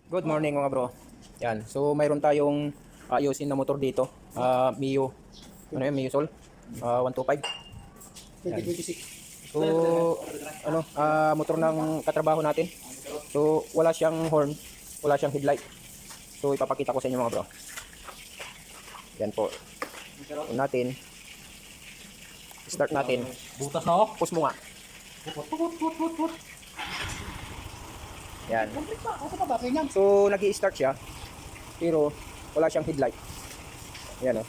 Good morning mga bro. Yan. So mayroon tayong ayusin na motor dito. Mio. Ano yan? Mio Sol. 125. Yan. 2026. So motor ng katrabaho natin. So wala siyang horn, wala siyang headlight. So ipapakita ko sa inyo mga bro. Yan po. Natin. Start natin. Butas na ako. Push mo nga. Yan. Complete pa. Ako pa ba? Kaya niyan. So nag-i-start siya. Pero wala siyang headlight. Yan o.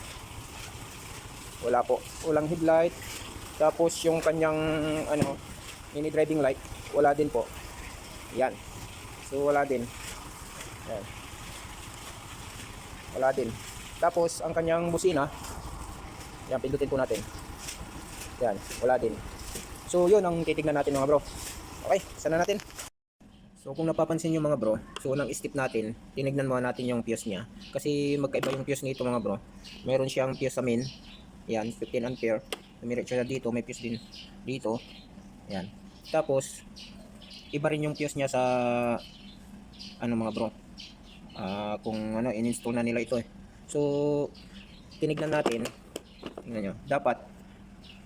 Wala po. Walang headlight. Tapos yung kanyang mini driving light, wala din po. Yan. So wala din. Yan. Wala din. Tapos ang kanyang busina, yan, pindutin po natin. Yan, wala din. So yun ang titignan natin mga bro. Okay, sana natin. So kung napapansin nyo mga bro, so unang step natin, tinignan muna natin yung fuse niya. Kasi magkaiba yung fuse nito mga bro. Mayroon siyang fuse sa main. Yan, 15 ampere. Dumiretso siya dito, may fuse din dito. Yan. Tapos, iba rin yung fuse niya sa mga bro. Kung in-install na nila ito eh. So, tinignan natin. Tingnan nyo. Dapat,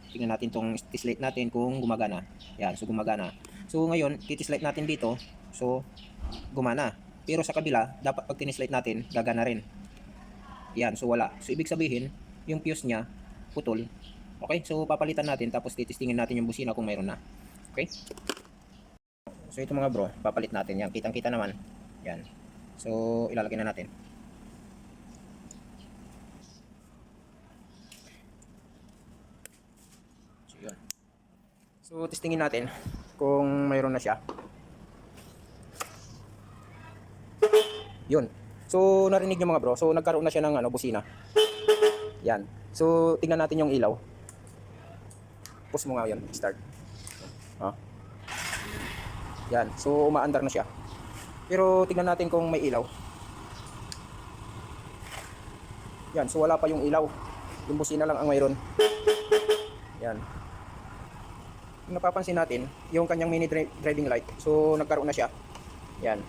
tingnan natin tong test light natin kung gumagana. Yan, so gumagana. So ngayon, test light natin dito. So, gumana. Pero sa kabila, dapat pag test light natin, gagana rin. Yan, so wala. So ibig sabihin, yung fuse niya, putol. Okay, so papalitan natin, tapos titistingin natin yung busina kung mayroon na. Okay? So ito mga bro, papalit natin yan. Kitang-kita naman. Yan. So, ilalagay na natin. So, yun. So, testingin natin kung mayroon na siya. Yun. So, narinig nyo mga bro. So, nagkaroon na siya ng busina. Yan. So, tingnan natin yung ilaw. Push mo nga yun. Start. Yan. So, umaandar na siya. Pero, tingnan natin kung may ilaw. Yan. So, wala pa yung ilaw. Yung busina lang ang mayroon. Yan. Kung napapansin natin, yung kanyang mini driving light. So, nagkaroon na siya. Yan.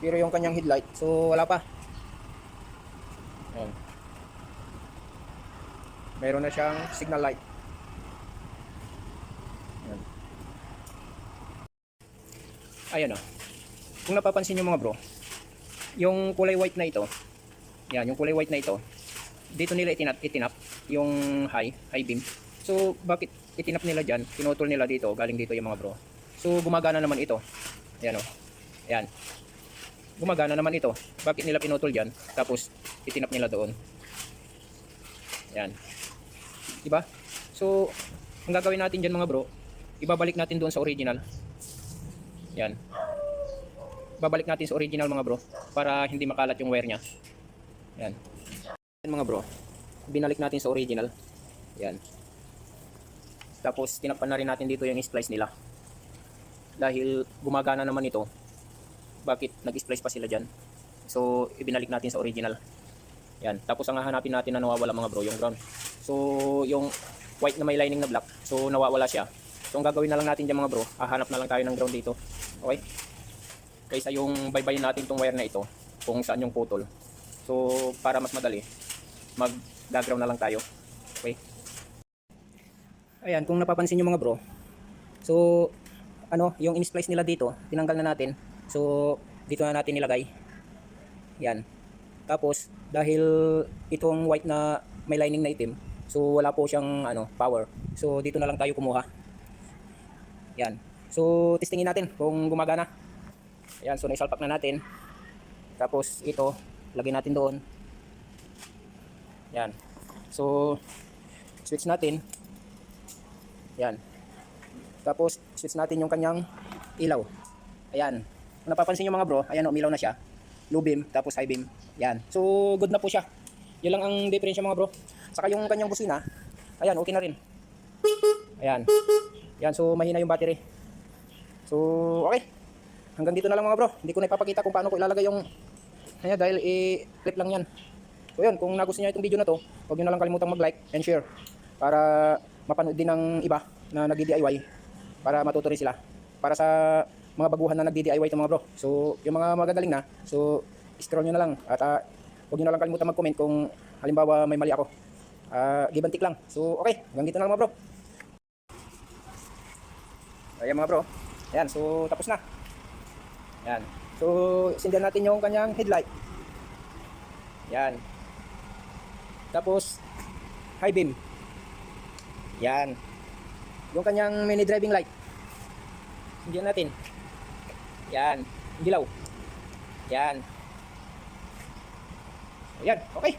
Pero yung kanyang headlight, so wala pa. Yan. Mayroon na siyang signal light. Yan. Ayan o. Kung napapansin nyo mga bro, yung kulay white na ito, yan, yung kulay white na ito, dito nila itinap yung high beam. So, bakit itinap nila dyan? Pinutol nila dito, galing dito yung mga bro. So, gumagana naman ito. Ayan o. Ayan. Gumagana naman ito. Bakit nila pinutol dyan? Tapos, itinap nila doon. Ayan. Diba? So, ang gagawin natin dyan mga bro, ibabalik natin doon sa original. Ayan. Babalik natin sa original mga bro, para hindi makalat yung wire nya. Ayan. Ayan mga bro, binalik natin sa original. Ayan. Tapos, tinakpan na rin natin dito yung splice nila. Dahil gumagana naman ito, bakit nag-splice pa sila dyan? So, ibinalik natin sa original. Yan. Tapos, ang hahanapin natin na nawawala mga bro, yung ground. So, yung white na may lining na black, so nawawala siya. So, ang gagawin na lang natin dyan mga bro, hahanap na lang tayo ng ground dito. Okay? Kaysa yung baybayin natin tong wire na ito, kung saan yung putol. So, para mas madali, mag-ground na lang tayo. Okay? Ayan, kung napapansin nyo mga bro, so, yung in-splice nila dito, tinanggal na natin. So, dito na natin nilagay. Yan. Tapos, dahil itong white na may lining na itim, so wala po siyang power. So, dito na lang tayo kumuha. Yan. So, testingin natin kung gumagana. Yan. So, naisalpak na natin. Tapos, ito, lagay natin doon. Yan. So, switch natin. Yan. Tapos, switch natin yung kanyang ilaw. Ayan. Kung napapansin nyo mga bro, ayan umilaw na siya. Low beam, tapos high beam. Yan. So, good na po siya. Yan lang ang diferensya mga bro. Saka yung kanyang busina, ayan, okay na rin. Ayan. Yan, so mahina yung battery. So, okay. Hanggang dito na lang mga bro. Hindi ko na ipapakita kung paano ko ilalagay yung dahil i-clip lang yan. So yun, kung nagustuhan nyo itong video na to, huwag nyo na lang kalimutang mag-like and share para mapanood din ng iba na nag-DIY para matuto rin sila. Para sa mga baguhan na nagdi-DIY ito mga bro. So, yung mga magagaling na, so, scroll nyo na lang. At huwag nyo na lang kalimutan mag-comment kung halimbawa may mali ako. Give and take lang. So, okay. Hanggang dito na lang mga bro. Ayan mga bro. Ayan, so tapos na. Ayan. So, sindihan natin yung kanyang headlight. Ayan. Tapos, high beam. Ayan. Yung kanyang mini driving light. Sindihan natin. Ayan. Dilaw. Ayan. Ayan, okay.